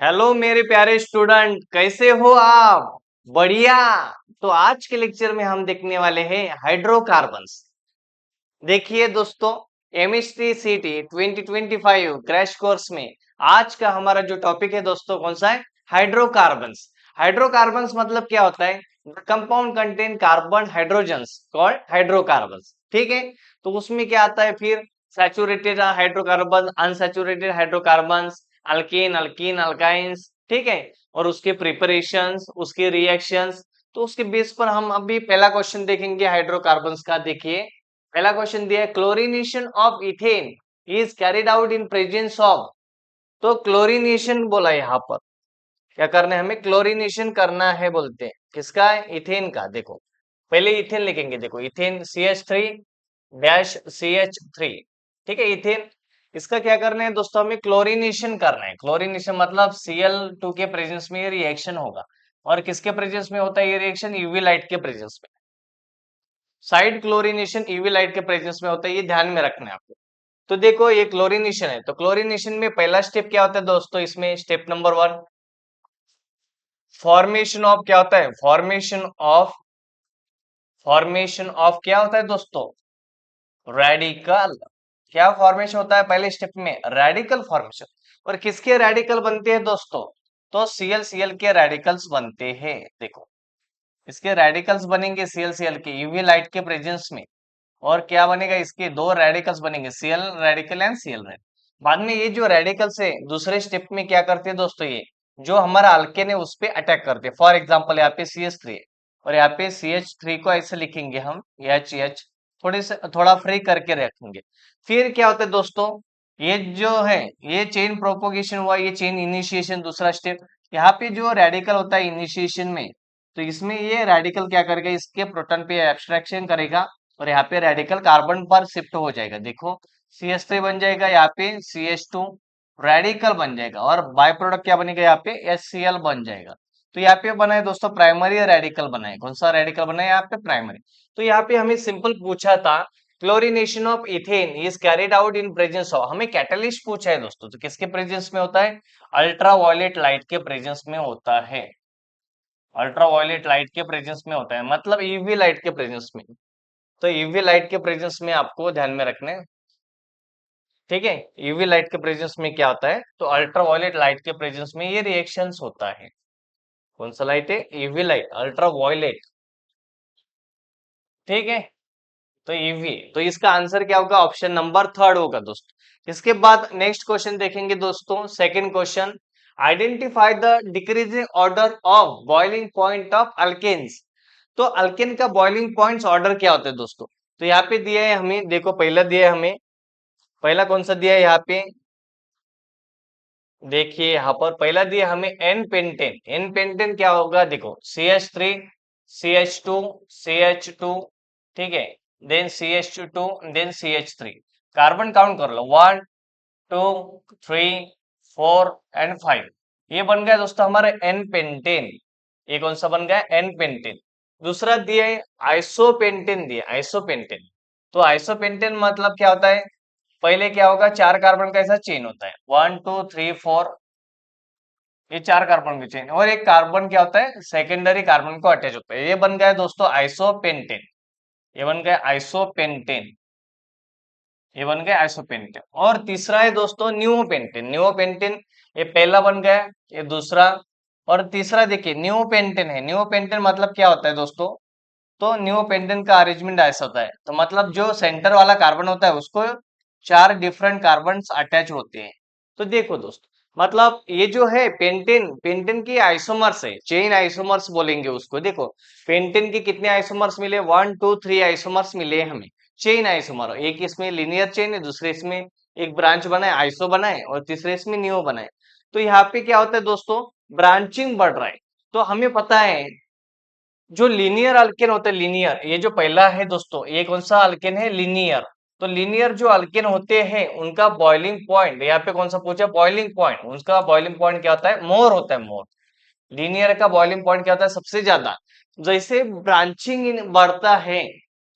Hello मेरे प्यारे student, कैसे हो आप? बढ़िया। तो आज के लेक्चर में हम देखने वाले हैं हाइड्रोकार्बन्स। देखिए दोस्तों, केमिस्ट्री सिटी 2025 क्रैश कोर्स में आज का हमारा जो टॉपिक है दोस्तों, कौन सा है? हाइड्रोकार्बन्स। हाइड्रोकार्बन्स मतलब क्या होता है? Compound contain carbon hydrogens called hydrocarbons. ठीक है। तो उसमें क्या आता है फिर? Saturated hydrocarbon, unsaturated hydrocarbons, alkane, alkyne, alkynes. ठीक है। और उसके प्रिपरेशंस, उसके रिएक्शंस। तो उसके बेस पर हम अभी पहला क्वेश्चन देखेंगे हाइड्रोकार्बन्स का। देखिए, पहला क्वेश्चन दिया है, chlorination of ethane is carried out in presence of. तो क्लोरीनेशन बोला यहाँ पर। क्या करना है हमें? क्लोरीनेशन करना है बोलते हैं। किसका? इथेन का। देखो, पहले इथेन लिखेंगे। देखो, इथेन CH3 डैश CH3। ठीक है, इथेन। इसका क्या करना है दोस्तों? हमें क्लोरीनेशन करना है। क्लोरीनेशन मतलब Cl2 के प्रेजेंस में ये रिएक्शन होगा। और किसके प्रेजेंस में होता है ये रिएक्शन? यूवी लाइट के प्रेजेंस में। साइड क्लोरीनेशन यूवी लाइट के प्रेजेंस में होता है, ये ध्यान में रखना है आपको। तो देखो, ये क्लोरीनेशन है। तो क्लोरीनेशन में पहला स्टेप क्या होता है दोस्तों? इसमें स्टेप नंबर 1, फॉर्मेशन ऑफ क्या होता है? फॉर्मेशन ऑफ क्या होता है दोस्तों? रेडिकल। क्या फॉर्मेशन होता है पहले स्टेप में? Radical formation. और किसके रेडिकल बनते हैं दोस्तों? तो Cl के रेडिकल्स बनते हैं। देखो, इसके रेडिकल्स बनेंगे Cl के यूवी लाइट के प्रेजेंस में। और क्या बनेगा? इसके दो रेडिकल्स बनेंगे, Cl radical and Cl radical. बाद में ये जो रेडिकल्स है दूसरे स्टेप में क्या करते हैं दोस्तों? ये जो हमारा अल्केन है उस पे अटैक करते हैं। फॉर एग्जांपल यहाँ पे CH3 है, और यहाँ पे CH3 को ऐसे लिखेंगे हम HH, थोड़े से थोड़ा फ्री करके रखेंगे। फिर क्या होता है दोस्तों? ये जो है, ये चेन प्रोपोगेशन हुआ, ये चेन इनिशिएशन दूसरा स्टेप। यहाँ पे जो रेडिकल होता है इनिशिएशन में, तो इसमें ये रेडिकल क्या करेगा? इसके प्रोटॉन पे एब्स्ट्रैक्शन करेगा, और यहाँ पे रेडिकल कार्बन पर शिफ्ट हो जाएगा। देखो, CH3 बन जाएगा, यहाँ पे CH2 रेडिकल बन जाएगा, और बाय प्रोडक्ट क्या बनेगा? यहाँ पे HCl बन जाएगा। तो यहाँ पे बना है दोस्तों प्राइमरी रेडिकल बना है। कौन सा रेडिकल बना है यहाँ पे? प्राइमरी। तो यहाँ पे हमें सिंपल पूछा था, chlorination of ethane is carried out in presence of. हमें कैटलिस्ट पूछा है दोस्तों, तो किसके प्रेजेंस में होता है? अल्ट्रा वायलेट लाइट के प्रेजेंस में होता है। अल्ट्रा वायलेट लाइट के प्रेजेंस में होता है, मतलब यूवी लाइट के प्रेजेंस में। तो यूवी लाइट के प्रेजेंस में आपको ध्यान में रखना है। ठीक है, यूवी लाइट के प्रेजेंस में क्या होता है? तो अल्ट्रा वायलेट लाइट के प्रेजेंस में ये रिएक्शंस होता है। कौन सा लाइट है? UV light, ultra violet. ठीक है। तो यूवी, तो इसका आंसर क्या होगा? ऑप्शन नंबर थर्ड होगा दोस्तों। इसके बाद नेक्स्ट क्वेश्चन देखेंगे दोस्तों, second question, identify the decreasing order of boiling point of alkanes. तो अल्केन का बॉइलिंग पॉइंट्स ऑर्डर क्या होता है दोस्तों? तो यहाँ पे दिया है हमें, देखो पहला दिया है हमें, पहला कौन सा दिया है यहाँ पे? देखिए यहाँ पर पहला दिया हमें एन पेंटेन। एन पेंटेन क्या होगा? देखो, CH3 CH2 CH2, ठीक है, then CH2 then CH3। Carbon count कर लो, 1 2 3 4 एंड 5। ये बन गया दोस्तों हमारा एन पेंटेन। ये कौन सा बन गया? N pentane. दूसरा दिया है आइसोपेंटेन, दिया आइसोपेंटेन। तो आइसोपेंटेन मतलब क्या होता है? पहले क्या होगा? चार कार्बन का ऐसा चेन होता है, 1 2 3 4। ये चार कार्बन की चेन, और एक कार्बन क्या होता है? सेकेंडरी कार्बन को अटैच होता है। ये बन गया दोस्तों आइसोपेंटेन। ये बन गया आइसोपेंटेन। ये बन गया आइसोपेंटेन। और तीसरा है दोस्तों न्यूओपेंटेन। न्यूओपेंटेन, ये पहला बन गया, ये दूसरा, और तीसरा देखिए न्यूओपेंटेन है। न्यूओपेंटेन मतलब क्या होता है दोस्तों? तो न्यूओपेंटेन का अरेंजमेंट ऐसा होता है, तो मतलब जो सेंटर वाला कार्बन होता है उसको चार डिफरेंट कार्बन अटैच होते हैं। तो देखो दोस्त, मतलब ये जो है पेंटेन, पेंटेन की आइसोमर्स है, चेन आइसोमर्स बोलेंगे उसको। देखो, पेंटेन के कितने आइसोमर्स मिले? 1 2 3 आइसोमर्स मिले हैं हमें। चेन आइसोमर, एक इसमें लिनियर चेन है, दूसरे इसमें एक ब्रांच बनाए आइसो बनाए, और तीसरे इसमें नियो बनाए। तो यहाँ पे क्या होता है दोस्तों? ब्रांचिंग बढ़ रहा है। तो हमें पता है जो लीनियर अल्केन होते हैं, लीनियर, ये जो पहला है दोस्तों, ये कौन सा अल्केन है? लीनियर। तो लीनियर जो अल्केन होते हैं उनका बॉइलिंग पॉइंट, यहाँ पे कौन सा पूछा? Boiling point. उसका बॉइलिंग पॉइंट क्या होता है? मोर होता है, मोर। लीनियर का बॉइलिंग पॉइंट क्या होता है? सबसे ज्यादा। जैसे ब्रांचिंग बढ़ता है,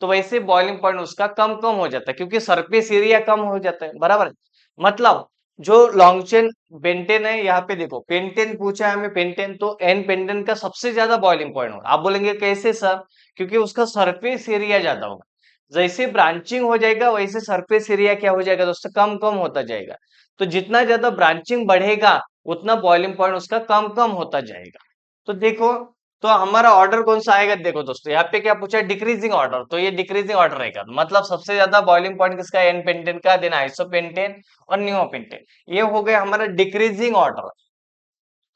तो वैसे बॉइलिंग पॉइंट उसका कम कम हो जाता है, क्योंकि सरफेस एरिया कम हो जाता है, बराबर है? मतलब जो लॉन्ग चेन पेंटेन है, यहाँ पे देखो पेंटेन पूछा है हमें, पेंटेन तो एन पेंटेन का सबसे ज्यादा बॉइलिंग पॉइंट होगा। आप बोलेंगे कैसे सर? क्योंकि उसका सरफेस एरिया ज्यादा होगा। जैसे ब्रांचिंग हो जाएगा वैसे सरफेस एरिया क्या हो जाएगा दोस्तों, कम कम होता जाएगा। तो जितना ज्यादा ब्रांचिंग बढ़ेगा उतना बॉइलिंग पॉइंट उसका कम कम होता जाएगा। तो देखो, तो हमारा ऑर्डर कौन सा आएगा, देखो दोस्तों यहाँ पे क्या पूछा है, डिक्रीजिंग ऑर्डर, तो ये डिक्रीजिंग ऑर्डर रहेगा। मतलब सबसे ज्यादा बॉइलिंग पॉइंट किसका, एन पेंटेन का, देन आइसोपेंटेन और नियोपेंटेन। ये हो गया हमारा डिक्रीजिंग ऑर्डर।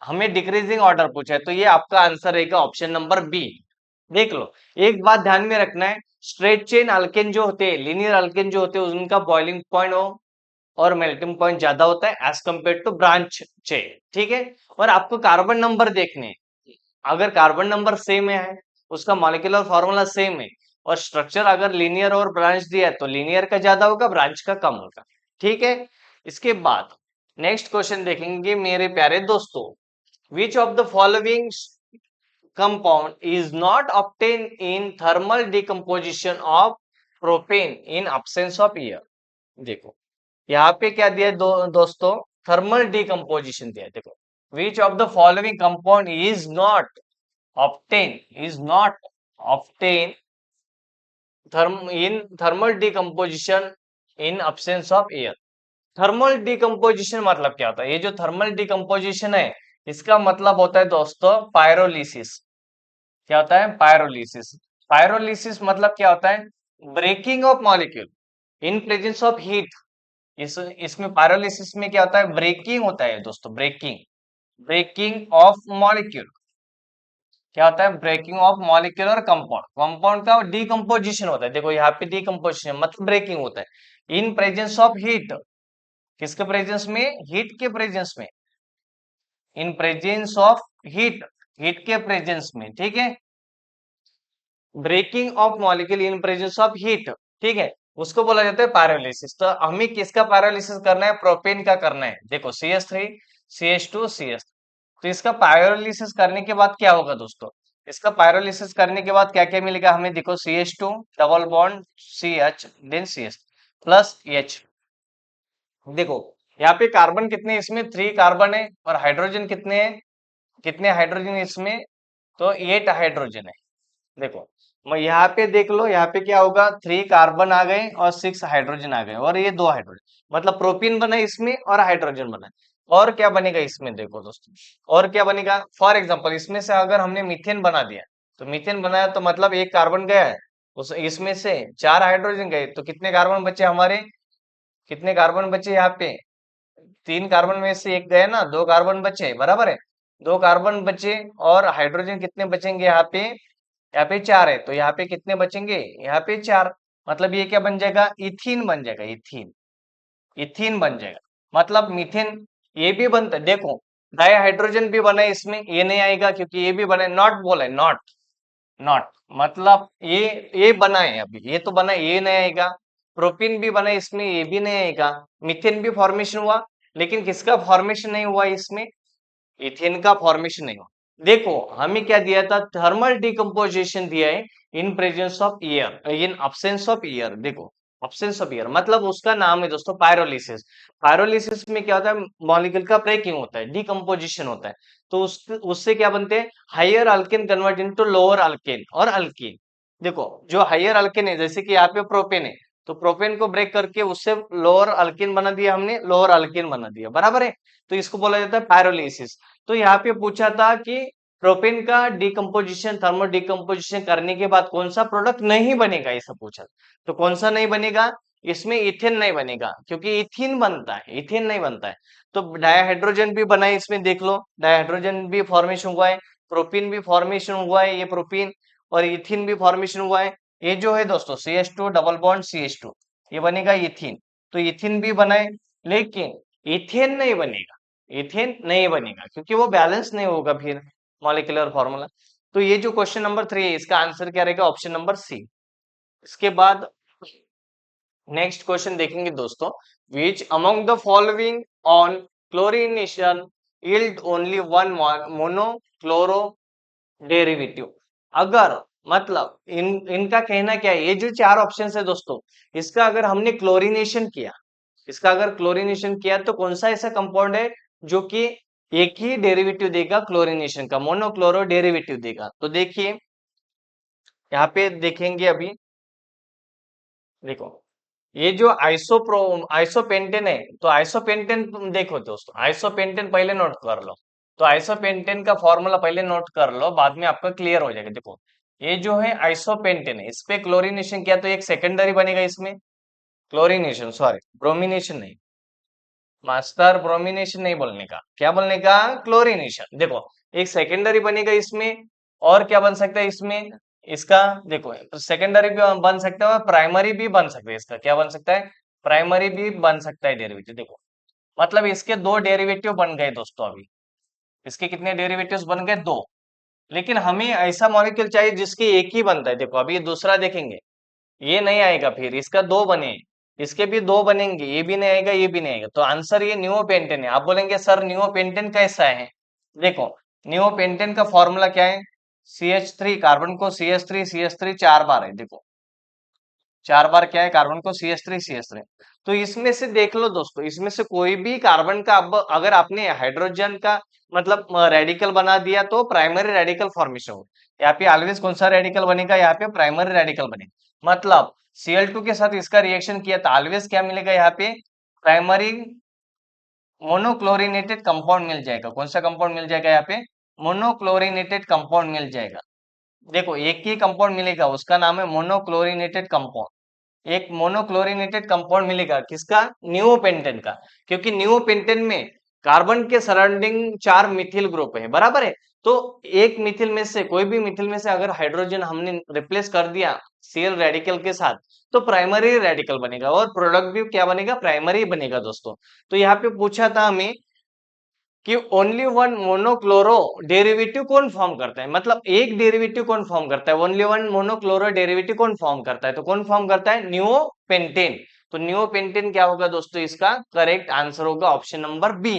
हमें डिक्रीजिंग ऑर्डर पूछा है, तो ये आपका आंसर रहेगा ऑप्शन नंबर बी। देख लो, एक बात ध्यान में रखना है, स्ट्रेट चेन अल्केन जो होते हैं, लीनियर अल्केन जो होते हैं, उनका बॉइलिंग पॉइंट और मेल्टिंग पॉइंट ज्यादा होता है as compared to branch chain, ठीक है। और आपको कार्बन नंबर देखने हैं। अगर कार्बन नंबर सेम है, उसका मॉलिक्यूलर फॉर्मूला सेम है, और स्ट्रक्चर अगर लीनियर और ब्रांच दिया है, तो लीनियर का ज्यादा होगा, ब्रांच का कम होगा, ठीक है। इसके बाद नेक्स्ट क्वेश्चन देखेंगे मेरे प्यारे दोस्तों, विच of the following compound is not obtained in thermal decomposition of propane in absence of air। देखो यहाँ पे क्या दिया है दोस्तों, थर्मल डिकम्पोजिशन दिया है। देखो, which of the following compound is not obtained in thermal decomposition in absence of air. Thermal decomposition मतलब क्या होता है, ये जो थर्मल डिकम्पोजिशन है, इसका मतलब होता है दोस्तों पायरोलिसिस। क्या होता है, पायरोलिसिस। पायरोलिसिस मतलब क्या होता है, breaking of molecule in presence of heat. इसमें पायरोलिसिस में क्या होता है, ब्रेकिंग होता है दोस्तों, ब्रेकिंग, ब्रेकिंग ऑफ मॉलिक्यूल। क्या होता है, ब्रेकिंग ऑफ मॉलिक्यूल और कंपाउंड, कंपाउंड का डिकम्पोजिशन होता है। देखो यहाँ पे डिकम्पोजिशन मतलब ब्रेकिंग होता है इन प्रेजेंस ऑफ हीट। किसके प्रेजेंस में, हीट के प्रेजेंस में, in presence of heat, heat के प्रेजेंस में, ठीक है। Breaking of molecule in presence of heat, ठीक है, उसको बोला जाता है पायरोलिसिस। तो हमें किसका पायरोलिसिस करना है, प्रोपेन का करना है। देखो CH3 CH2 CH, तो इसका पायरोलिसिस करने के बाद क्या होगा दोस्तों, इसका पायरोलिसिस करने के बाद क्या क्या मिलेगा हमें, देखो CH2 double bond CH then CH plus H। देखो यहाँ पे कार्बन कितने, इसमें 3 कार्बन है, और हाइड्रोजन कितने हैं, कितने हाइड्रोजन इसमें, तो 8 हाइड्रोजन है। देखो मैं यहाँ पे देख लो, यहाँ पे क्या होगा, 3 कार्बन आ गए और 6 हाइड्रोजन आ गए, और ये 2 हाइड्रोजन, मतलब प्रोपीन बना इसमें और हाइड्रोजन बना। और क्या बनेगा इसमें, देखो दोस्तों, और क्या बनेगा, फॉर एग्जांपल इसमें से अगर हमने मीथेन बना दिया, तो मीथेन बनाया तो मतलब एक कार्बन गया है, उस इसमें से 4 हाइड्रोजन गए, तो कितने कार्बन बचे हमारे, कितने कार्बन बचे यहाँ पे, 3 कार्बन में से एक गए ना, 2 कार्बन बचे, बराबर है, 2 कार्बन बचे, और हाइड्रोजन कितने बचेंगे यहाँ पे, यहाँ पे 4 है, तो यहाँ पे कितने बचेंगे, यहाँ पे 4। मतलब ये क्या बन जाएगा, इथीन बन जाएगा, इथीन, इथीन बन जाएगा। मतलब मीथेन ये भी बनता है, देखो डाई हाइड्रोजन भी बना है इसमें, ये नहीं आएगा क्योंकि ये भी बना है, नॉट बोला है, नॉट, नॉट, मतलब ये बना है, अभी ये तो बना है, ये नहीं आएगा। प्रोपीन भी बना है इसमें, ये भी नहीं आएगा। मीथेन भी फॉर्मेशन हुआ, लेकिन किसका फॉर्मेशन नहीं हुआ इसमें, इथेन का फॉर्मेशन नहीं हुआ। देखो हमें क्या दिया था, थर्मल डिकम्पोजिशन दिया है in presence of air, in absence of air. देखो अब्सेंस ऑफ एयर मतलब उसका नाम है दोस्तों पायरोलिसिस। पायरोलिसिस में क्या होता है, मॉलिक्यूल का ब्रेकिंग होता है, डिकम्पोजिशन होता है। तो उससे क्या बनते हैं, higher alkane convert into lower alkane और अल्कीन। देखो जो हायर अल्केन है, जैसे कि यहाँ पे प्रोपेन है, तो प्रोपेन को ब्रेक करके उससे लोअर अल्कीन बना दिया हमने, लोअर अल्कीन बना दिया, बराबर है। तो इसको बोला जाता है पायरोलिसिस। तो यहाँ पे पूछा था कि प्रोपेन का डिकम्पोजिशन, थर्मो डिकम्पोजिशन करने के बाद कौन सा प्रोडक्ट नहीं बनेगा, ऐसा पूछा। तो कौन सा नहीं बनेगा, इसमें इथेन नहीं बनेगा, क्योंकि इथिन बनता है, इथेन नहीं बनता है। तो डायहाइड्रोजन भी बना है इसमें, देख लो डायहाइड्रोजन भी फॉर्मेशन हुआ है, प्रोपीन भी फॉर्मेशन हुआ है, ये प्रोपीन, और इथिन भी फॉर्मेशन हुआ है। ये जो है दोस्तों CH2 डबल बॉन्ड CH2, ये बनेगा इथिन। तो इथिन भी बना है, लेकिन इथेन नहीं बनेगा, इथेन नहीं बनेगा, क्योंकि वो बैलेंस नहीं होगा फिर मॉलिक्यूलर फॉर्मूला। तो ये जो क्वेश्चन नंबर 3 है, इसका आंसर क्या रहेगा, ऑप्शन नंबर सी। इसके बाद नेक्स्ट क्वेश्चन देखेंगे दोस्तों, which among the following on chlorination yield only one mono chloro derivative. अगर मतलब इनका कहना क्या है, ये जो 4 ऑप्शन है दोस्तों, इसका अगर हमने क्लोरीनेशन किया, इसका अगर क्लोरीनेशन किया तो कौन सा ऐसा कंपाउंड है जो कि एक ही डेरिवेटिव देगा क्लोरीनेशन का, मोनोक्लोरो डेरिवेटिव देगा। तो देखिए यहाँ पे देखेंगे अभी, देखो ये जो आइसोपेंटेन है, तो आइसोपेंटेन तुम देखो दोस्तों, आइसोपेंटेन पहले नोट कर लो। तो आइसोपेंटेन का फॉर्मूला पहले नोट कर लो, बाद में आपका क्लियर हो जाएगा। देखो ये जो है आइसोपेंटेन है, इस पे क्लोरीनेशन किया तो एक सेकेंडरी बनेगा इसमें, क्लोरीनेशन सॉरी ब्रोमिनेशन नहीं, मास्टर ब्रोमिनेशन नहीं बोलने का, क्या बोलने का, क्लोरीनेशन। देखो एक सेकेंडरी बनेगा इसमें, और क्या बन सकता है इसमें, इसका देखो सेकेंडरी भी बन सकता है और प्राइमरी भी बन सकता है, इसका क्या बन सकता है, प्राइमरी भी बन सकता है डेरिवेटिव। देखो मतलब इसके दो डेरिवेटिव बन गए दोस्तों, अभी इसके कितने डेरिवेटिव्स बन गए, दो। लेकिन हमें ऐसा मॉलिक्यूल चाहिए जिसके एक ही बनता है। देखो अभी ये दूसरा देखेंगे, ये नहीं आएगा, फिर इसका दो बने, इसके भी दो बनेंगे, ये भी नहीं आएगा, ये भी नहीं आएगा। तो आंसर ये नियोपेंटेन है। आप बोलेंगे सर नियोपेंटेन कैसा है, देखो नियोपेंटेन का फॉर्मूला क्या है, CH3, कार्बन को CH3 चार बार है, देखो चार बार क्या है, कार्बन को CH3। तो इसमें से देख लो दोस्तों, इसमें से कोई भी कार्बन का अब अगर आपने हाइड्रोजन का मतलब रेडिकल बना दिया तो प्राइमरी रेडिकल फॉर्मेशन हो। यहाँ पे ऑलवेज कौन सा रेडिकल बनेगा, यहाँ पे प्राइमरी रेडिकल बनेगा। मतलब Cl2 के साथ इसका रिएक्शन किया तो ऑलवेज क्या मिलेगा, यहाँ पे प्राइमरी मोनोक्लोरिनेटेड कंपाउंड मिल जाएगा। कौन सा कंपाउंड मिल जाएगा, यहाँ पे मोनोक्लोरिनेटेड कंपाउंड मिल जाएगा। देखो एक ही कंपाउंड मिलेगा, उसका नाम है मोनोक्लोरिनेटेड कंपाउंड। एक मोनोक्लोरिनेटेड कंपाउंड मिलेगा किसका, नियोपेंटेन का, क्योंकि नियोपेंटेन में कार्बन के सराउंडिंग चार मिथिल ग्रुप है, बराबर है। तो एक मिथिल में से, कोई भी मिथिल में से अगर हाइड्रोजन हमने रिप्लेस कर दिया Cl रेडिकल के साथ, तो प्राइमरी रेडिकल बनेगा और प्रोडक्ट भी क्या बनेगा, प्राइमरी बनेगा दोस्तों। तो यहाँ पे पूछा था हमें कि ओनली वन मोनोक्लोरो डेरिवेटिव कौन फॉर्म करता है, मतलब एक डेरिवेटिव कौन फॉर्म करता है, ओनली वन मोनोक्लोरो डेरिवेटिव कौन फॉर्म करता है, तो कौन फॉर्म करता है, नियोपेंटेन। तो नियोपेंटेन क्या होगा दोस्तों, इसका करेक्ट आंसर होगा ऑप्शन नंबर बी।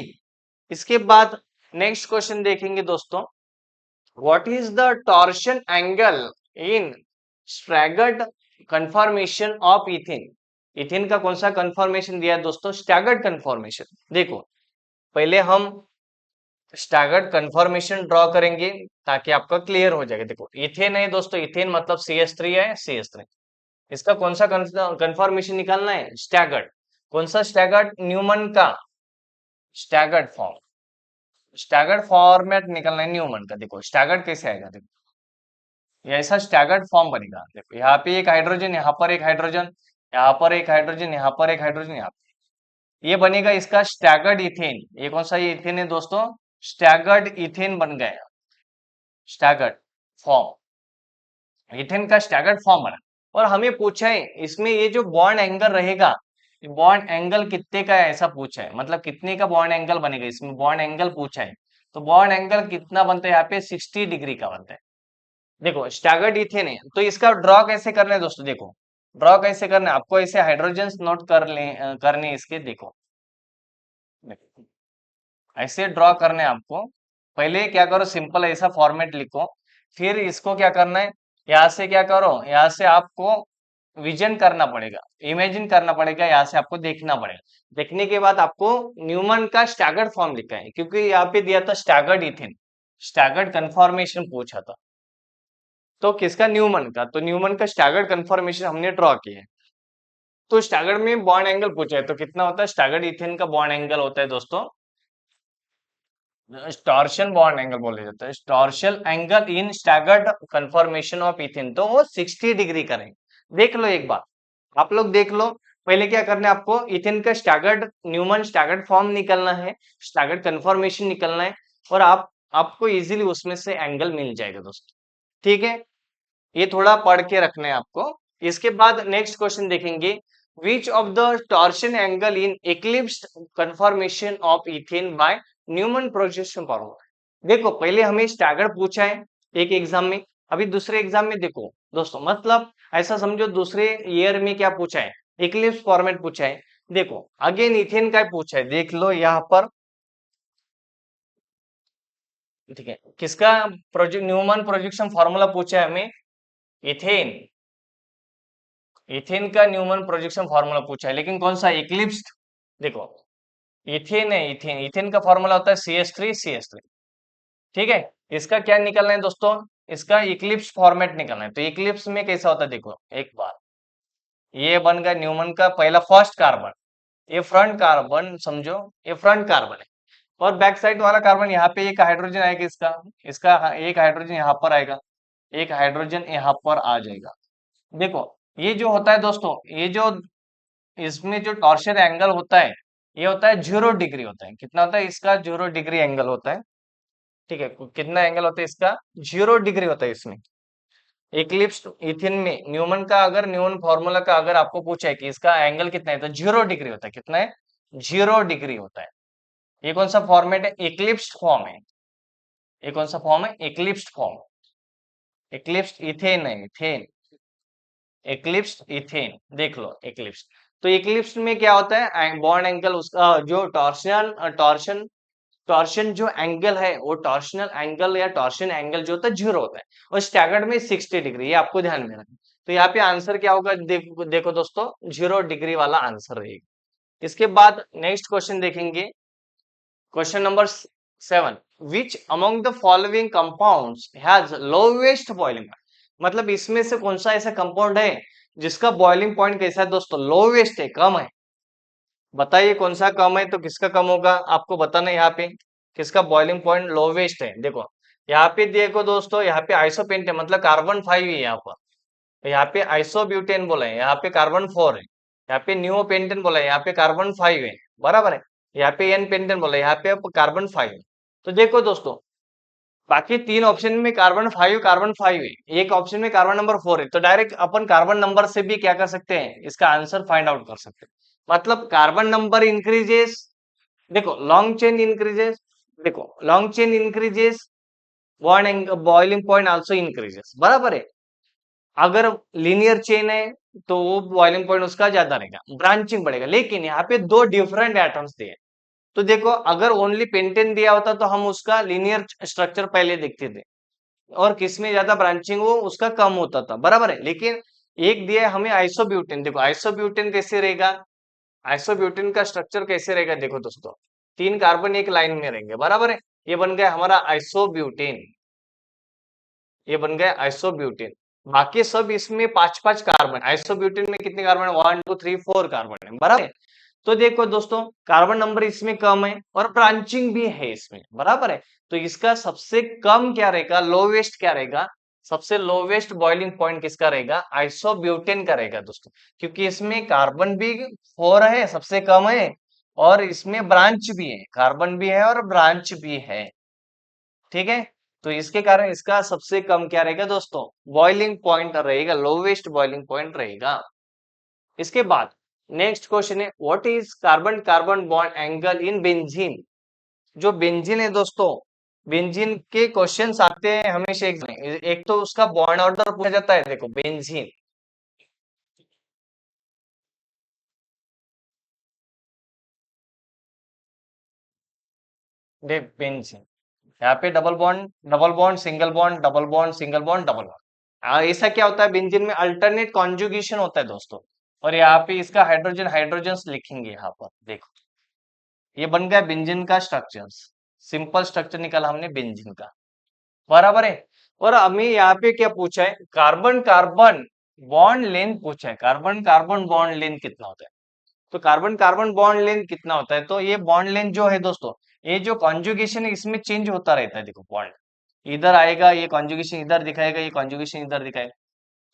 इसके बाद नेक्स्ट क्वेश्चन देखेंगे दोस्तों, what is the torsion angle in staggered conformation of ethane. Ethane का कौन सा कन्फॉर्मेशन दिया है दोस्तों, स्टैगर्ड कन्फॉर्मेशन। देखो पहले हम स्टैगर्ड कन्फॉर्मेशन ड्रॉ करेंगे ताकि आपका क्लियर हो जाएगा। देखो इथेन है दोस्तों, इथेन मतलब CH3 है, CH3। इसका कौन सा कन्फॉर्मेशन निकालना है, स्टैगर्ड। कौन सा स्टैगर्ड, न्यूमन का स्टैगर्ड फॉर्म, स्टैगर्ड फॉर्मेट निकलना है न्यूमन का। देखो स्टैगर्ड कैसे आएगा, देखो ये ऐसा स्टैगर्ड फॉर्म बनेगा। देखो यहाँ पे एक हाइड्रोजन, यहाँ पर एक हाइड्रोजन, यहाँ पर एक हाइड्रोजन, यहाँ पर एक हाइड्रोजन, यहाँ पे ये बनेगा इसका स्टैगर्ड इथेन। ये कौन सा ये इथेन है दोस्तों, स्टैगर्ड इथेन बन गया, स्टैगर्ड फॉर्म, इथेन का स्टैगर्ड फॉर्म बना। और हमें पूछा है इसमें ये जो बॉन्ड एंगल रहेगा, बॉन्ड एंगल कितने का है ऐसा पूछा है, मतलब कितने का बॉन्ड एंगल बनेगा, इसमें बॉन्ड एंगल पूछा है। तो बॉन्ड एंगल कितना बनता है, यहाँ पे 60 डिग्री का बनता है। देखो स्टैगर्ड इथेन है, तो इसका ड्रॉ कैसे करना है दोस्तों, देखो ड्रॉ कैसे करना है आपको, ऐसे हाइड्रोजन नोट कर ले करने इसके, देखो देखो, ऐसे ड्रॉ करने हैं आपको। पहले क्या करो, सिंपल ऐसा फॉर्मेट लिखो, फिर इसको क्या करना है, यहाँ से क्या करो, यहाँ से आपको विजन करना पड़ेगा, इमेजिन करना पड़ेगा, यहाँ से आपको देखना पड़ेगा। देखने के बाद आपको न्यूमन का स्टैगर्ड फॉर्म लिखा है, क्योंकि यहाँ पे दिया था स्टैगर्ड इथेन, स्टैगर्ड कन्फॉर्मेशन पूछा था, तो किसका, न्यूमन का। तो न्यूमन का स्टैगर्ड कन्फॉर्मेशन हमने ड्रॉ किया है। तो स्टैगर्ड में बॉन्ड एंगल पूछा है, तो कितना होता है, स्टैगर्ड इथेन का बॉन्ड एंगल होता है दोस्तों, टॉर्शन बॉन्ड एंगल बोला जाता है, torsion angle in staggered conformation of ethane, तो वो 60 डिग्री करेंगे। देख लो एक बार, आप लोग देख लो, पहले क्या करना है आपको, इथेन का स्टैगर्ड न्यूमन स्टैगर्ड फॉर्म निकलना है, स्टैगर्ड कन्फॉर्मेशन निकलना है, और आपको इजीली उसमें से एंगल मिल जाएगा दोस्तों। ठीक है, ये थोड़ा पढ़ के रखना है आपको। इसके बाद नेक्स्ट क्वेश्चन देखेंगे, which of the torsion angle in eclipsed conformation of ethane by Newman projection formula. देखो पहले हमें स्टैगर्ड पूछा है एक एग्जाम में, अभी दूसरे एग्जाम में देखो दोस्तों, मतलब ऐसा समझो दूसरे ईयर में क्या पूछा है, इक्लिप्स फॉर्मेट पूछा है। देखो अगेन इथेन का पूछा है, देख लो यहाँ पर, ठीक है, किसका प्रोजेक्ट, न्यूमन प्रोजेक्शन फॉर्मूला पूछा है हमें, इथेन, इथेन का न्यूमन प्रोजेक्शन फॉर्मूला पूछा है, लेकिन कौन सा, इक्लिप्स्ड देखो इथेन है, इथेन, इथेन का फॉर्मूला होता है CH3 CH3। ठीक है, इसका क्या निकलना है दोस्तों, इसका इक्लिप्स फॉर्मेट निकलना है। तो इक्लिप्स में कैसा होता है देखो एक बार, ये बन गया न्यूमन का पहला फर्स्ट कार्बन, ये फ्रंट कार्बन समझो, ये फ्रंट कार्बन है, और बैक साइड वाला कार्बन यहाँ पे एक हाइड्रोजन आएगा, इसका इसका एक हाइड्रोजन यहाँ पर आएगा, एक हाइड्रोजन यहाँ पर आ जाएगा। देखो ये जो होता है दोस्तों, ये जो इसमें जो टॉर्शन एंगल होता है, ये होता है 0 डिग्री होता है। कितना होता है इसका, 0 डिग्री एंगल होता है। ठीक है, कितना एंगल होता है इसका, 0 डिग्री होता है इसमें। इक्लिप्स इथिन में न्यूमन का, अगर न्यूमन फॉर्मूला का अगर आपको पूछा है कि इसका एंगल कितना है, तो 0 डिग्री होता है। कितना है, 0 डिग्री होता है। ये कौन सा फॉर्मेट है, इक्लिप्स फॉर्म है। ये कौन सा फॉर्म है, इक्लिप्स फॉर्म। इक्लिप्स इथेन है, इथेन, इक्लिप्स इथेन, देख लो इक्लिप्स। तो इक्लिप्स में क्या होता है, बॉन्ड एंगल उसका जो टॉर्शन टॉर्शन टॉर्शन जो एंगल है, वो टॉर्शनल एंगल या टॉर्शन एंगल जो होता है 0 होता है, और स्टैगर्ड में 60 डिग्री, ये आपको ध्यान में रखना। तो यहाँ पे आंसर क्या होगा, देखो दोस्तों, 0 डिग्री वाला आंसर रहेगा। इसके बाद नेक्स्ट क्वेश्चन देखेंगे, question number 7, which among the following compounds has lowest boiling point. मतलब इसमें से कौन सा ऐसा कंपाउंड है जिसका बॉइलिंग पॉइंट कैसा है दोस्तों, लोवेस्ट है, कम है। बताइए कौन सा कम है, तो किसका कम होगा आपको बताना है। यहाँ पे किसका बॉइलिंग पॉइंट लोवेस्ट है, देखो यहाँ पे देखो दोस्तों, यहाँ पे आइसोपेंटेन मतलब कार्बन 5 है यहाँ पर, तो यहाँ पे आइसोब्यूटेन बोला है, यहाँ पे कार्बन 4 है। यहाँ पे न्यूओपेंटेन बोला है, यहाँ पे कार्बन 5 है, बराबर है। यहाँ पे एन पेंटेन बोला है, यहाँ पे कार्बन 5 है। तो देखो दोस्तों, बाकी 3 ऑप्शन में कार्बन 5 है, एक ऑप्शन में कार्बन नंबर 4 है, तो डायरेक्ट अपन कार्बन नंबर से भी क्या कर सकते हैं, इसका आंसर फाइंड आउट कर सकते हैं। मतलब कार्बन नंबर इंक्रीजेस, देखो लॉन्ग चेन इंक्रीजेस, देखो long chain increases, bond boiling point also increases, बराबर है। अगर लीनियर चेन है तो वो बॉइलिंग पॉइंट उसका ज्यादा रहेगा, ब्रांचिंग बढ़ेगा। लेकिन यहाँ पे दो डिफरेंट एटम्स दिए, तो देखो अगर ओनली पेंटेन दिया होता तो हम उसका लीनियर स्ट्रक्चर पहले देखते थे, और किसमें ज्यादा ब्रांचिंग हो उसका कम होता था, बराबर है। लेकिन एक दिया है हमें आइसोब्यूटेन, देखो आइसोब्यूटेन कैसे रहेगा, आइसोब्यूटेन का स्ट्रक्चर कैसे रहेगा, देखो दोस्तों 3 कार्बन एक लाइन में रहेंगे, बराबर है। ये बन गया हमारा आइसोब्यूटेन, ये बन गया आइसोब्यूटेन। बाकी सब इसमें 5-5 कार्बन, आइसोब्यूटेन में कितने कार्बन है, 1 2 3 4 कार्बन है, बराबर है। तो देखो दोस्तों कार्बन नंबर इसमें कम है और ब्रांचिंग भी है इसमें, बराबर है। तो इसका सबसे कम क्या रहेगा, लोवेस्ट क्या रहेगा, सबसे लोवेस्ट बॉइलिंग पॉइंट किसका रहेगा, आइसोब्यूटेन का रहेगा दोस्तों, क्योंकि इसमें कार्बन भी 4 है, सबसे कम है, और इसमें ब्रांच भी है, कार्बन भी है और ब्रांच भी है। ठीक है, तो इसके कारण इसका सबसे कम क्या रहेगा दोस्तों, बॉइलिंग पॉइंट रहेगा, लोवेस्ट बॉइलिंग पॉइंट रहेगा। इसके बाद नेक्स्ट क्वेश्चन है, what is carbon carbon bond angle in benzene. जो बेंजीन है दोस्तों, बेंजीन के क्वेश्चंस आते हैं हमेशा एक तो उसका बॉन्ड ऑर्डर पूछा जाता है, देखो बेंजीन, देख बेंजीन, यहाँ पे double bond single bond, double bond single bond, double bond. ऐसा क्या होता है बेंजीन में, अल्टरनेट कॉन्जुगेशन होता है दोस्तों। और यहाँ पे इसका हाइड्रोजन हाइड्रोजन लिखेंगे यहाँ पर, देखो ये बन गया बेंजीन का स्ट्रक्चर, सिंपल स्ट्रक्चर निकाला हमने बेंजीन का, बराबर है। और हमें यहाँ पे क्या पूछा है, कार्बन कार्बन बॉन्ड लेंथ पूछा है, कार्बन कार्बन बॉन्ड लेंथ कितना होता है। तो कार्बन कार्बन बॉन्ड लेंथ कितना होता है, तो ये बॉन्ड लेंथ जो है दोस्तों, ये जो कॉन्जुगेशन है इसमें चेंज होता रहता है। देखो बॉन्ड इधर आएगा, ये कॉन्जुगेशन इधर दिखाएगा, ये कॉन्जुगेशन इधर दिखाएगा।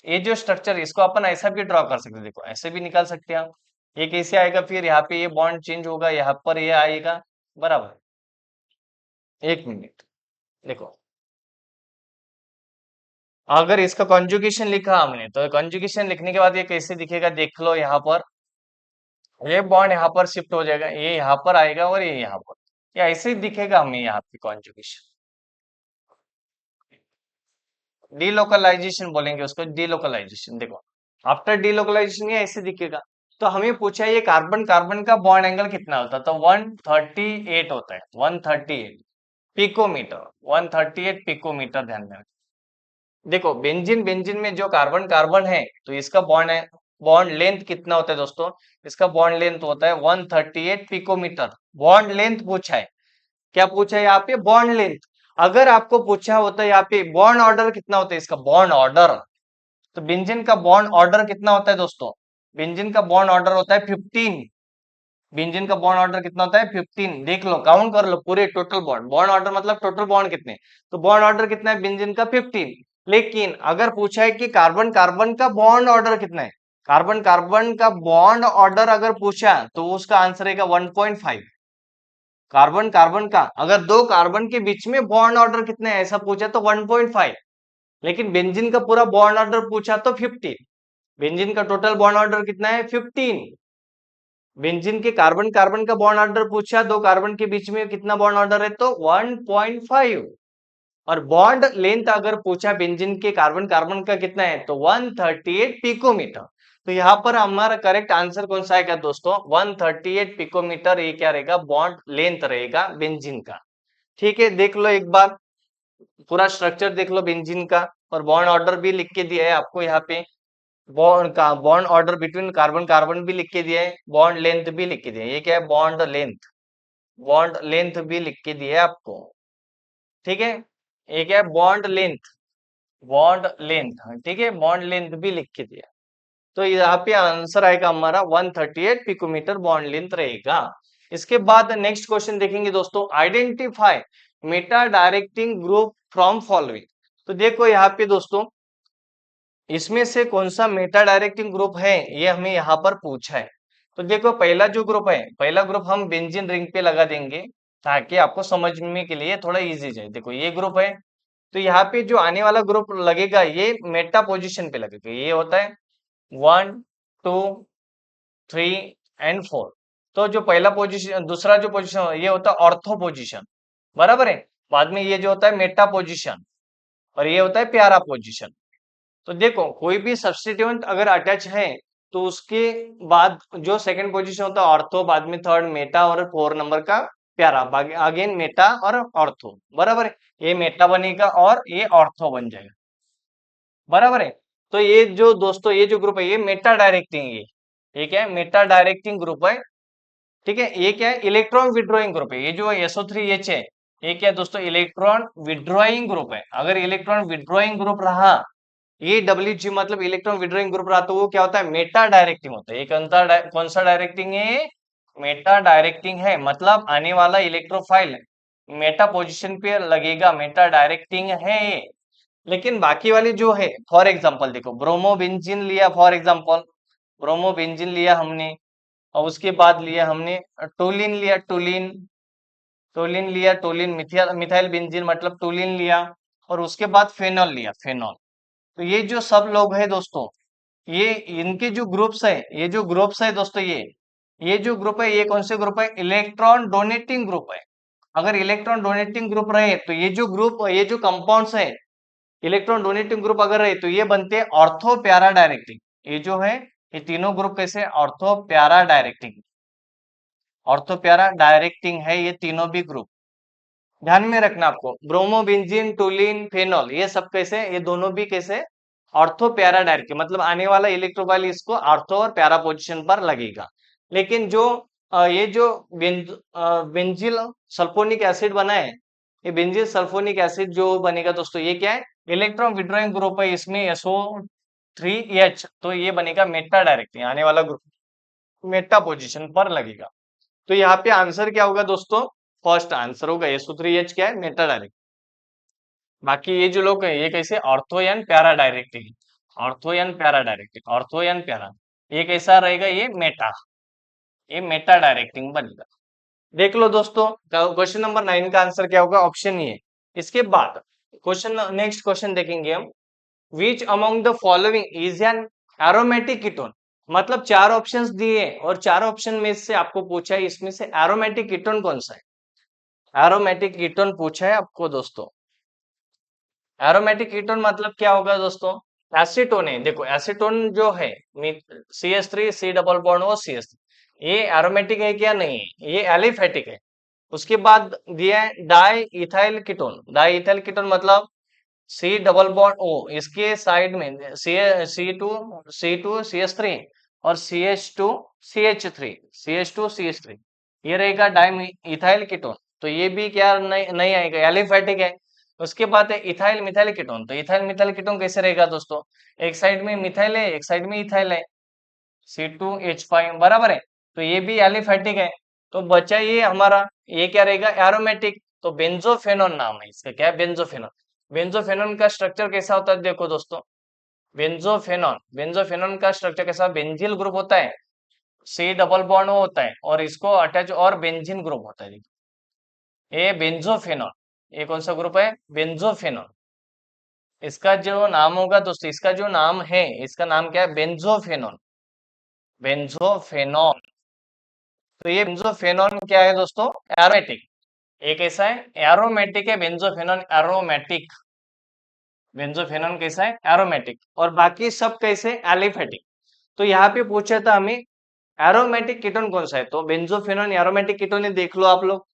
ये जो स्ट्रक्चर है इसको अपन ऐसा भी ड्रॉ कर सकते हैं, देखो ऐसे भी निकाल सकते हैं हम। ये कैसे आएगा, फिर यहाँ पे ये बॉन्ड चेंज होगा, यहाँ पर ये आएगा, बराबर। एक मिनट, देखो अगर इसका कॉन्जुगेशन लिखा हमने, तो कॉन्जुगेशन लिखने के बाद ये कैसे दिखेगा, देख लो यहाँ पर, ये बॉन्ड यहाँ पर शिफ्ट हो जाएगा, ये यहाँ पर आएगा और ये यहाँ पर, ये ऐसे ही दिखेगा हमें यहाँ पे कॉन्जुगेशन। डीलोकलाइजेशन बोलेंगे उसको, डीलोकलाइजेशन। देखो आफ्टर डीलोकलाइजेशन ये ऐसे दिखेगा। तो हमें पूछा है ये कार्बन कार्बन का बॉन्ड एंगल कितना होता है, तो 138 होता है, 138 पिकोमीटर, 138 पिकोमीटर, ध्यान में रखें। देखो बेंजीन बेंजीन में जो कार्बन कार्बन है, तो इसका बॉन्ड है बॉन्ड लेंथ कितना होता है दोस्तों? इसका बॉन्ड लेंथ होता है 138 पिकोमीटर। बॉन्ड लेंथ पूछा है, क्या पूछा है यहाँ पे? Bond length. अगर आपको पूछा होता है यहाँ पे बॉन्ड ऑर्डर कितना होता है, इसका बॉन्ड ऑर्डर, तो बेंजीन का बॉन्ड ऑर्डर कितना होता है दोस्तों? बेंजीन का बॉन्ड ऑर्डर होता है 15। बेंजीन का बॉन्ड ऑर्डर कितना होता है? 15। देख लो, काउंट कर लो पूरे टोटल बॉन्ड। बॉन्ड ऑर्डर मतलब टोटल बॉन्ड कितने, तो बॉन्ड ऑर्डर कितना है बेंजीन का? 15। लेकिन अगर पूछा है कि कार्बन कार्बन का बॉन्ड ऑर्डर कितना है, कार्बन कार्बन का बॉन्ड ऑर्डर अगर पूछा तो उसका आंसर रहेगा 1.5। कार्बन कार्बन का, अगर दो कार्बन के बीच में बॉन्ड ऑर्डर कितने हैं ऐसा पूछा तो 1.5। लेकिन बेंजीन का पूरा बॉन्ड ऑर्डर पूछा तो 15। बेंजीन का टोटल बॉन्ड ऑर्डर कितना है? 15। बेंजीन के कार्बन कार्बन का बॉन्ड ऑर्डर पूछा, दो कार्बन के बीच में कितना बॉन्ड ऑर्डर है तो 1.5। और बॉन्ड लेंथ अगर पूछा बेंजीन के कार्बन कार्बन का कितना है तो 138 पिकोमीटर। तो यहाँ पर हमारा करेक्ट आंसर कौन सा आएगा दोस्तों? 138 पिकोमीटर। ये क्या रहेगा? बॉन्ड लेंथ रहेगा बेंजीन का। ठीक है, देख लो एक बार पूरा स्ट्रक्चर देख लो बेंजीन का, और बॉन्ड ऑर्डर भी लिख के दिया है आपको यहाँ पे। बॉन्ड का bond order between carbon carbon भी लिख के दिया है, बॉन्ड लेंथ भी लिख के दिया है। ये क्या है? Bond length. बॉन्ड लेंथ भी लिख के दिया है आपको। ठीक है, ये क्या है? Bond length. बॉन्ड लेंथ, ठीक है, बॉन्ड लेंथ भी लिख के दिया। तो यहाँ पे आंसर आएगा हमारा 138 पिकोमीटर बॉन्ड लेंथ रहेगा। इसके बाद नेक्स्ट क्वेश्चन देखेंगे दोस्तों, identify Meta directing group from following. तो देखो यहाँ पे दोस्तों, इसमें से कौन सा मेटा डायरेक्टिंग ग्रुप है ये हमें यहाँ पर पूछा है। तो देखो पहला जो ग्रुप है, पहला ग्रुप हम बेंजीन रिंग पे लगा देंगे ताकि आपको समझने के लिए थोड़ा इजी जाए। देखो ये ग्रुप है, तो यहाँ पे जो आने वाला ग्रुप लगेगा ये मेटा पोजीशन पे लगेगा। ये होता है 1 2 3 एंड 4। तो जो पहला पोजीशन, दूसरा जो पोजीशन ये होता है ऑर्थो पोजीशन, बराबर है। बाद में ये जो होता है मेटा पोजीशन, और ये होता है प्यारा पोजीशन। तो देखो कोई भी सब्स्टिट्यूएंट अगर अटैच है तो उसके बाद जो सेकंड पोजीशन होता है ऑर्थो, बाद में थर्ड मेटा, और 4 नंबर का प्यारा, अगेन मेटा और ऑर्थो, बराबर है। ये मेटा बनेगा और ये ऑर्थो बन जाएगा, बराबर है। तो ये जो दोस्तों ये जो ग्रुप है ये मेटा डायरेक्टिंग, ये क्या है? मेटा डायरेक्टिंग ग्रुप है। ठीक है, ये क्या है? इलेक्ट्रॉन विड्रॉइंग ग्रुप है। ये जो SO3H है ये क्या है दोस्तों? इलेक्ट्रॉन विड्रॉइंग ग्रुप है। अगर इलेक्ट्रॉन विड्रॉइंग ग्रुप रहा, ये WG मतलब इलेक्ट्रॉन विड्रॉइंग ग्रुप रहा, तो वो क्या होता है? मेटा डायरेक्टिंग होता है। ये कौन सा डायरेक्टिंग है? मेटा डायरेक्टिंग है, मतलब आने वाला इलेक्ट्रोफाइल मेटा पोजीशन पे लगेगा, मेटा डायरेक्टिंग है ये। लेकिन बाकी वाली जो है, फॉर एग्जांपल देखो ब्रोमोबेंजीन लिया, फॉर एग्जांपल ब्रोमोबेंजीन लिया हमने, और उसके बाद लिया हमने टोलिन लिया, टोलिन टोलिन लिया, टोलिन मिथाइल मिथाइल बेंजीन मतलब टोलिन लिया, और उसके बाद फेनॉल लिया, फेनॉल। तो ये जो सब लोग है दोस्तों, ये इनके जो ग्रुप्स है, ये जो ग्रुप्स है दोस्तों, ये जो ग्रुप है ये कौन से ग्रुप है? इलेक्ट्रॉन डोनेटिंग ग्रुप है। अगर इलेक्ट्रॉन डोनेटिंग ग्रुप रहे तो ये जो ग्रुप, ये जो कंपाउंड्स है, इलेक्ट्रॉन डोनेटिंग ग्रुप अगर रहे तो ये बनते हैं ऑर्थो प्यारा डायरेक्टिंग। ये जो है ये तीनों ग्रुप कैसे? ऑर्थो प्यारा डायरेक्टिंग। ऑर्थो प्यारा डायरेक्टिंग है ये तीनों भी ग्रुप। ध्यान में रखना आपको, ब्रोमोबेंजीन, टोलिन, फेनॉल, ये सब कैसे? ये दोनों भी कैसे? ऑर्थो प्यारा डायरेक्टिंग, मतलब आने वाला इलेक्ट्रोफाइल इसको ऑर्थो और प्यारा पोजीशन पर लगेगा। लेकिन जो ये जो बेंजिल सल्फोनिक एसिड बना है, ये बेंजिल सल्फोनिक एसिड जो बनेगा दोस्तों, ये क्या है? इलेक्ट्रॉन विड्रॉइंग ग्रुप है, इसमें SO3H, तो ये बनेगा मेटा डायरेक्टिंग, आने वाला ग्रुप मेटा पोजीशन पर लगेगा। तो यहाँ पे आंसर क्या होगा दोस्तों? फर्स्ट आंसर होगा SO3H, क्या है? Meta direct. बाकी ये जो लोग हैं ये कैसे? ऑर्थो एंड प्यारा डायरेक्टिंग, ऑर्थो एंड प्यारा डायरेक्टिंग, ऑर्थो एंड प्यारा, ये कैसा रहेगा? ये मेटा, ये मेटा डायरेक्टिंग बनेगा। देख लो दोस्तों, क्वेश्चन नंबर 9 का आंसर क्या होगा? ऑप्शन ये। इसके बाद क्वेश्चन, नेक्स्ट क्वेश्चन देखेंगे हम, which among the following is an aromatic ketone. मतलब चार ऑप्शंस दिए और चार ऑप्शन में से आपको पूछा है इसमें से एरोमेटिक कीटोन कौन सा है। एरोमेटिक कीटोन पूछा है आपको दोस्तों। एरोमेटिक कीटोन मतलब क्या होगा दोस्तों? एसीटोन है। देखो एसीटोन जो है CH3 C डबल बॉन्ड और CH3, ये एरोमेटिक है क्या? नहीं है, ये एलिफेटिक है। उसके बाद दिया है diethyl ketone. Diethyl ketone मतलब सी डबल बॉन्ड ओ, इसके साइड में C two C H three और C H two C H three, ये रहेगा डाइम इथाइल कीटोन। तो ये भी क्या नहीं नहीं आएगा, एलिफेटिक है। उसके बाद है इथाइल मिथाइल कीटोन। तो इथाइल मिथाइल कीटोन कैसे रहेगा दोस्तों, एक साइड में मिथाइल है एक साइड में इथाइल है, C2H5 बराबर है। तो ये भी एलिफेटिक है। तो बचा ये हमारा, ये क्या रहेगा, एरोमेटिक। तो बेंजोफेनोन नाम है इसका, क्या है, बेंजोफेनोन। बेंजोफेनोन का स्ट्रक्चर कैसा होता है, देखो दोस्तों, बेंजोफेनोन का स्ट्रक्चर कैसा, बेंजील ग्रुप होता है, सी डबल बॉन्ड होता है और इसको अटैच और बेंजीन ग्रुप होता है। ये बेंजोफेनोन, ये कौन सा ग्रुप है, बेंजोफेनोन। इसका जो नाम होगा दोस्तों, इसका जो नाम है, इसका नाम क्या है, बेंजोफेनोन, बेंजोफेनोन। तो ये बेंजोफेनोन क्या है दोस्तों, एरोमेटिक। एक ऐसा है एरोमेटिक है, बेंजोफेनोन एरोमेटिक। बेंजोफेनोन कैसा है, एरोमेटिक। और बाकी सब कैसे, एलिफेटिक। तो यहाँ पे पूछा था हमें एरोमेटिक कीटोन कौन सा है, तो बेंजोफेनोन एरोमेटिक कीटोन है, देख लो आप लोग।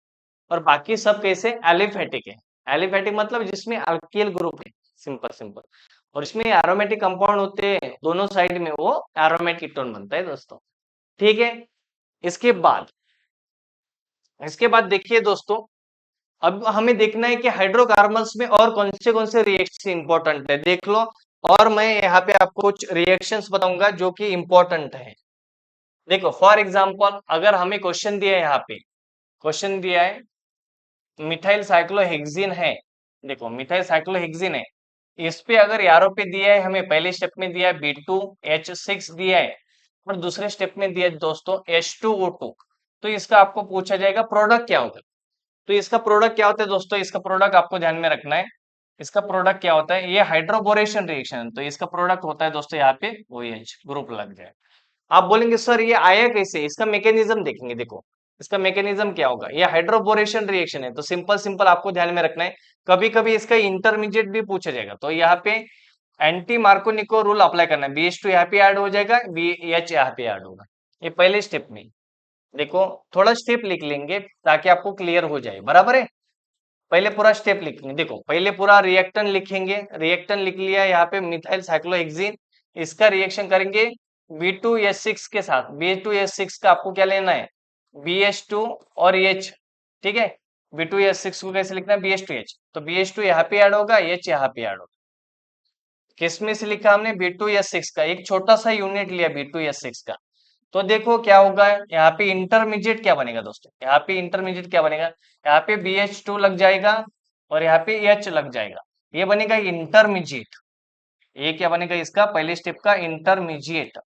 और बाकी सब कैसे, एलिफेटिक है। एलिफेटिक मतलब जिसमें अल्कील ग्रुप है, सिंपल सिंपल। और इसमें एरोमेटिक कंपाउंड होते हैं दोनों साइड में, वो एरोमेटिक कीटोन बनता है दोस्तों। ठीक है। इसके बाद इसके बाद देखिए दोस्तों, अब हमें देखना है कि हाइड्रोकार्बन्स में और कौन से रिएक्शन इंपॉर्टेंट है, देख लो। और मैं यहाँ पे आपको कुछ रिएक्शंस बताऊंगा जो कि इंपॉर्टेंट है। देखो फॉर एग्जांपल, अगर हमें क्वेश्चन दिया है, यहाँ पे क्वेश्चन दिया है मिथाइल साइक्लोहेक्सिन है। देखो मिथाइल साइक्लोहेक्सिन है, इस पे अगर यारो पे दिया है, हमें पहले स्टेप में दिया है B2H6 दिया है, और दूसरे स्टेप में दिया है दोस्तों H2O2। तो इसका आपको पूछा जाएगा प्रोडक्ट क्या होगा। तो इसका प्रोडक्ट क्या होता है दोस्तों, इसका प्रोडक्ट आपको ध्यान में रखना है। इसका प्रोडक्ट क्या होता है, ये हाइड्रोबोरेशन रिएक्शन, तो इसका प्रोडक्ट होता है दोस्तों यहाँ पे OH ग्रुप लग जाए। आप बोलेंगे सर ये आया कैसे, इसका मैकेनिज्म देखेंगे। देखो इसका मैकेनिज्म क्या होगा, ये हाइड्रोबोरेशन रिएक्शन है, तो सिंपल सिंपल आपको ध्यान में रखना है। कभी कभी इसका इंटरमीडिएट भी पूछा जाएगा, तो यहाँ पे एंटी मार्कोनिको रूल अप्लाई करना है। BH2 यहाँ पे ऐड हो जाएगा, BH यहाँ पे ऐड होगा, ये पहले स्टेप में। देखो थोड़ा स्टेप लिख लेंगे ताकि आपको क्लियर हो जाए, बराबर है। पहले पूरा स्टेप लिखेंगे, देखो पहले पूरा रिएक्टेंट लिखेंगे, रिएक्टेंट लिख लिया, यहाँ पे मिथाइल साइक्लोहेक्सिन, इसका रिएक्शन करेंगे B2H6 के साथ। B2H6 का आपको क्या लेना है, BH2 और H, ठीक है। B2H6 को कैसे लिखना है, BH2H, तो BH2 यहाँ पे ऐड होगा, H यहाँ पे ऐड होगा। किसमें से लिखा हमने, B2H6 का, एक छोटा सा यूनिट लिया B2H6 का। तो देखो क्या होगा, यहाँ पे इंटरमीडिएट क्या बनेगा दोस्तों, यहाँ पे इंटरमीडिएट क्या बनेगा, यहाँ पे BH2 लग जाएगा और यहाँ पे H लग जाएगा, ये बनेगा इंटरमीडिएट। ये क्या बनेगा, इसका पहले स्टेप का इंटरमीडिएट,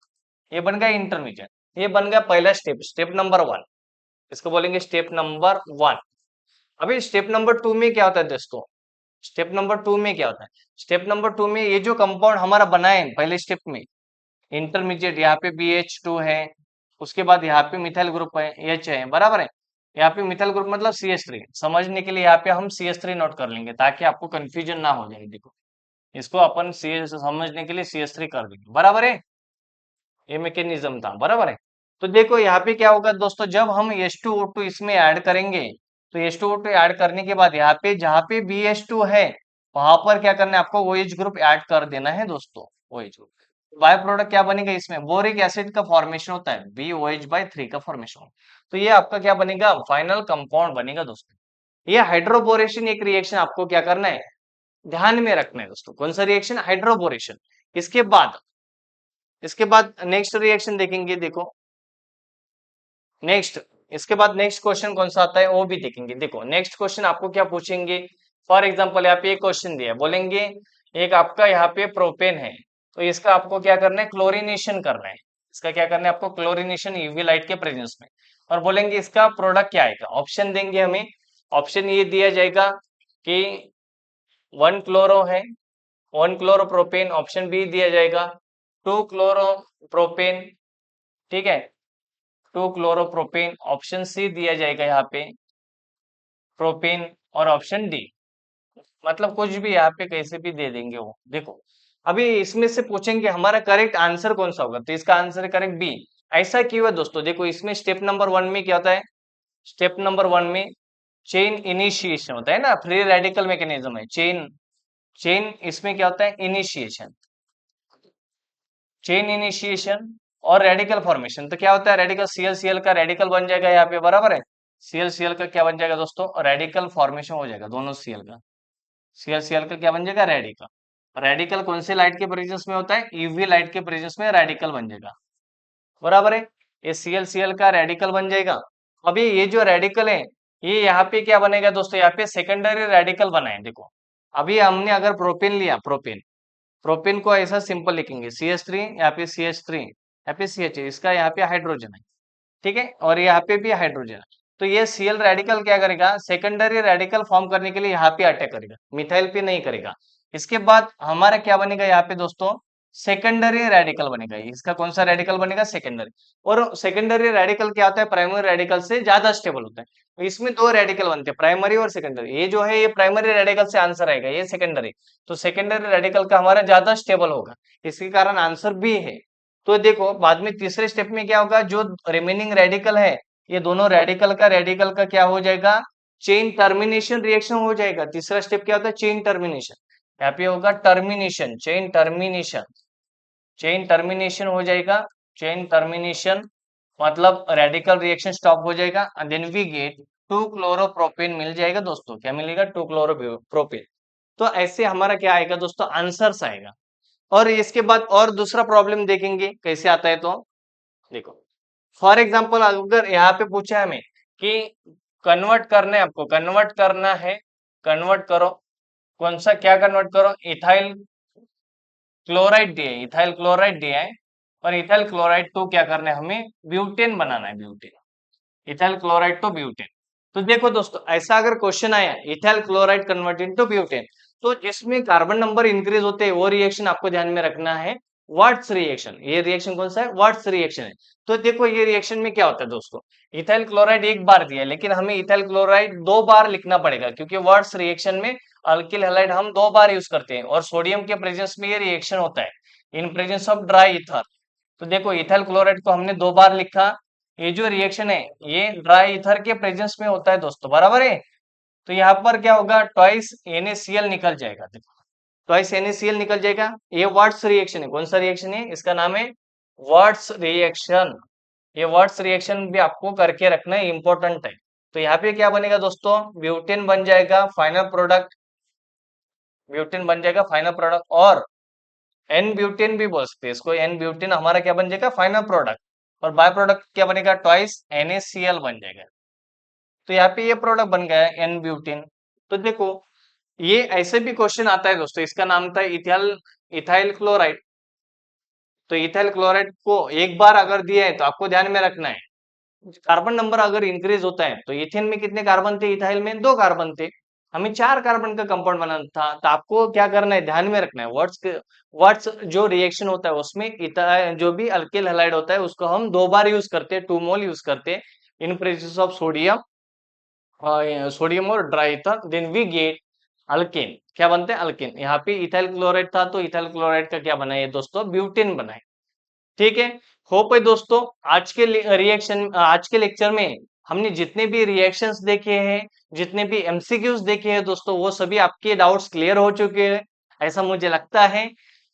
ये बन गया इंटरमीडिएट। ये बन गया पहला स्टेप, स्टेप नंबर 1, इसको बोलेंगे स्टेप नंबर 1। अभी स्टेप नंबर 2 में क्या होता है दोस्तों, स्टेप नंबर 2 में क्या होता है, स्टेप नंबर 2 में ये जो कंपाउंड हमारा बना है पहले स्टेप में, इंटरमीडिएट, यहाँ पे BH2 है, उसके बाद यहाँ पे मिथाइल ग्रुप है, H है, बराबर है। यहाँ पे मिथाइल ग्रुप मतलब CH3, समझने के लिए यहाँ पे हम CH3 नोट कर लेंगे ताकि आपको कंफ्यूजन ना हो जाए। देखो इसको अपन CS समझने के लिए CH3 कर देंगे, बराबर है। ये मैकेनिज्म था, बराबर है। तो देखो यहाँ पे क्या होगा दोस्तों, जब हम H2O2 इसमें ऐड करेंगे, तो H2O2 ऐड करने के बाद यहाँ पे जहाँ पे BH2 है, वहां पर क्या करना है आपको, OH ग्रुप ऐड कर देना है दोस्तों, OH ग्रुप। बाय प्रोडक्ट क्या बनेगा, इसमें बोरिक एसिड का फॉर्मेशन होता है, BOH/3 का फॉर्मेशन होता है। तो ये आपका क्या बनेगा, फाइनल कंपाउंड बनेगा दोस्तों। ये हाइड्रोबोरेशन एक रिएक्शन आपको क्या करना है, ध्यान में रखना है दोस्तों। कौन सा रिएक्शन, हाइड्रोबोरेशन। इसके बाद नेक्स्ट रिएक्शन देखेंगे, देखो नेक्स्ट, इसके बाद नेक्स्ट क्वेश्चन कौन सा आता है वो भी देखेंगे। देखो नेक्स्ट क्वेश्चन आपको क्या पूछेंगे, फॉर एग्जांपल यहाँ पे एक क्वेश्चन दिया है, बोलेंगे एक आपका यहाँ पे प्रोपेन है, तो इसका आपको क्या करना है, क्लोरीनेशन करना है। इसका क्या करना है आपको, क्लोरीनेशन यूवी लाइट के प्रेजेंस में। और बोलेंगे इसका प्रोडक्ट क्या आएगा, ऑप्शन देंगे हमें। ऑप्शन ये दिया जाएगा कि 1 क्लोरो है, 1 क्लोरोप्रोपेन, ऑप्शन बी दिया जाएगा 2 क्लोरोप्रोपेन, ठीक है, 2 क्लोरोप्रोपेन, ऑप्शन सी दिया जाएगा यहाँ पे प्रोपेन, और ऑप्शन डी, मतलब कुछ भी यहाँ पे कैसे भी दे देंगे वो। देखो अभी इसमें से पूछेंगे हमारा करेक्ट आंसर कौन सा होगा, तो इसका आंसर है करेक्ट बी। ऐसा क्यों है दोस्तों, देखो इसमें स्टेप नंबर 1 में क्या होता है, स्टेप नंबर 1 में चेन इनिशिएशन होता है ना, फ्री रेडिकल मैकेनिज्म है, चेन चेन इसमें क्या होता है, इनिशिएशन, चेन इनिशिएशन और रेडिकल फॉर्मेशन। तो क्या होता है, रेडिकल सीएल सीएल का रेडिकल बन जाएगा यहाँ पे, बराबर है। सीएल सीएल का क्या बन जाएगा दोस्तों, रेडिकल फॉर्मेशन हो जाएगा दोनों सीएल का। सीएल सीएल का क्या बन जाएगा, रेडिकल। रेडिकल कौन से लाइट के प्रेजेंस में होता है, यूवी लाइट के प्रेजेंस में रेडिकल बन जाएगा, बराबर है। ये सीएल सीएल का रेडिकल बन जाएगा। अभी ये जो रेडिकल है, ये यहाँ पे क्या बनेगा दोस्तों, यहाँ पे सेकेंडरी रेडिकल बनाए, देखो। अभी हमने अगर प्रोपेन लिया, प्रोपेन, प्रोपेन को ऐसा सिंपल लिखेंगे, CH3, यहाँ पे CH3, यहाँ पे CH, इसका यहाँ पे हाइड्रोजन है, ठीक है, और यहाँ पे भी हाइड्रोजन है। तो ये सीएल रेडिकल क्या करेगा, सेकेंडरी रेडिकल फॉर्म करने के लिए यहाँ पे अटैक करेगा, मिथाइल पे नहीं करेगा। इसके बाद हमारा क्या बनेगा यहाँ पे दोस्तों, सेकेंडरी रेडिकल बनेगा। इसका कौन सा रेडिकल बनेगा, सेकेंडरी। और सेकेंडरी रेडिकल क्या होता है, प्राइमरी रेडिकल से ज्यादा स्टेबल होता है। तो इसमें दो रेडिकल बनते हैं, प्राइमरी और सेकेंडरी। ये जो है ये प्राइमरी रेडिकल से आंसर आएगा, ये सेकेंडरी। तो सेकेंडरी रेडिकल का हमारा ज्यादा स्टेबल होगा, इसके कारण आंसर बी है। तो देखो बाद में तीसरे स्टेप में क्या होगा, जो रिमेनिंग रेडिकल है, ये दोनों रेडिकल का क्या हो जाएगा, चेन टर्मिनेशन रिएक्शन हो जाएगा। तीसरा स्टेप क्या होता है, चेन टर्मिनेशन। यहाँ पे होगा termination, chain termination, chain termination हो जाएगा। चेन टर्मिनेशन मतलब रेडिकल रिएक्शन स्टॉप हो जाएगा, and then we get 2 chloropropane मिल जाएगा दोस्तों। क्या मिलेगा, 2 क्लोरोप्रोपेन। तो ऐसे हमारा क्या आएगा दोस्तों, आंसर्स आएगा। और इसके बाद और दूसरा प्रॉब्लम देखेंगे कैसे आता है। तो देखो, फॉर एग्जाम्पल अगर यहाँ पे पूछा है हमें कि कन्वर्ट करना है, आपको कन्वर्ट करना है, कन्वर्ट करो, कौन सा, क्या कन्वर्ट करो, इथाइल क्लोराइड दिया है, इथाइल क्लोराइड दिया है, और इथाइल क्लोराइड तो क्या करना है, हमें ब्यूटेन बनाना है, butane, ethyl chloride to butane. तो देखो दोस्तों, ऐसा अगर क्वेश्चन आया, ethyl chloride converted to butane, तो जिसमें कार्बन नंबर इंक्रीज होते हैं वो रिएक्शन आपको ध्यान में रखना है, वाट्स रिएक्शन। ये रिएक्शन कौन सा है, वाट्स रिएक्शन है। तो देखो ये रिएक्शन में क्या होता है दोस्तों, इथाइल क्लोराइड एक बार दिया है, लेकिन हमें इथाइल क्लोराइड 2 बार लिखना पड़ेगा, क्योंकि वाट्स रिएक्शन में अल्किल हैलाइड हम 2 बार यूज करते हैं, और सोडियम के प्रेजेंस में ये रिएक्शन होता है, in presence of dry ether. तो देखो इथाइल क्लोराइड को हमने 2 बार लिखा, ये जो रिएक्शन है ये ड्राई ईथर के प्रेजेंस में होता है दोस्तों, बराबर है। तो यहाँ पर क्या होगा, ट्वाइस NaCl निकल जाएगा, देखो ट्वाइस NaCl निकल जाएगा। ये वाट्स रिएक्शन है, कौन सा रिएक्शन है, इसका नाम है वाट्स रिएक्शन। ये वाट्स रिएक्शन भी आपको करके रखना है, इंपॉर्टेंट है। तो यहाँ पे क्या बनेगा दोस्तों, ब्यूटेन बन जाएगा फाइनल प्रोडक्ट, ब्यूटेन बन जाएगा फाइनल प्रोडक्ट। और एन ब्यूटेन भी बोल सकते हैं इसको, एन ब्यूटेन हमारा क्या बन जाएगा, फाइनल प्रोडक्ट। और बाय प्रोडक्ट क्या बनेगा, ट्वाइस NaCl बन जाएगा। तो यहाँ पे ये प्रोडक्ट बन गया है एन ब्यूटेन। तो देखो ये ऐसे भी क्वेश्चन आता है दोस्तों, इसका नाम था इथाइल, इथाइल क्लोराइड। तो इथाइल क्लोराइड को एक बार अगर दिया है तो आपको ध्यान में रखना है, कार्बन नंबर अगर इंक्रीज होता है, तो इथेन में कितने कार्बन थे, इथाइल में 2 कार्बन थे, हमें 4 कार्बन का कंपाउंड बनाना था। तो आपको क्या करना है, ध्यान में रखना है, वर्ड्स जो रिएक्शन होता है उसमें जो भी अल्किल हैलाइड होता है उसको हम 2 बार यूज करते हैं, 2 मोल यूज करते हैं इन प्रेजेंस ऑफ सोडियम, सोडियम और ड्राई था, देन वी गेट अल्केन। क्या बनते हैं, अल्केन। यहाँ पे इथाइल क्लोराइड था, तो इथाइल क्लोराइड का क्या बनाए दोस्तों, ब्यूटेन बनाए। ठीक है, होप है दोस्तों आज के रिएक्शन, आज के लेक्चर में हमने जितने भी रिएक्शंस देखे हैं, जितने भी MCQs देखे हैं दोस्तों, वो सभी आपके डाउट्स क्लियर हो चुके हैं, ऐसा मुझे लगता है।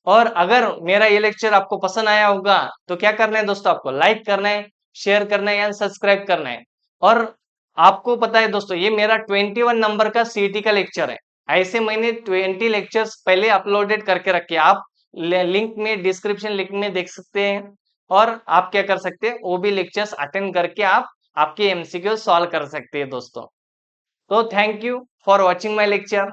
और अगर मेरा ये लेक्चर आपको पसंद आया होगा तो क्या करना है दोस्तों, आपको लाइक करना है, शेयर करना है या सब्सक्राइब करना है। और आपको पता है दोस्तों, ये मेरा 21 नंबर का CET का लेक्चर है। ऐसे मैंने 20 लेक्चर्स पहले अपलोडेड करके रखे, आप लिंक में, डिस्क्रिप्शन लिंक में देख सकते हैं। और आप क्या कर सकते हैं, वो भी लेक्चर्स अटेंड करके आप आपके MCQ सॉल्व कर सकते हैं दोस्तों। तो thank you for watching my lecture.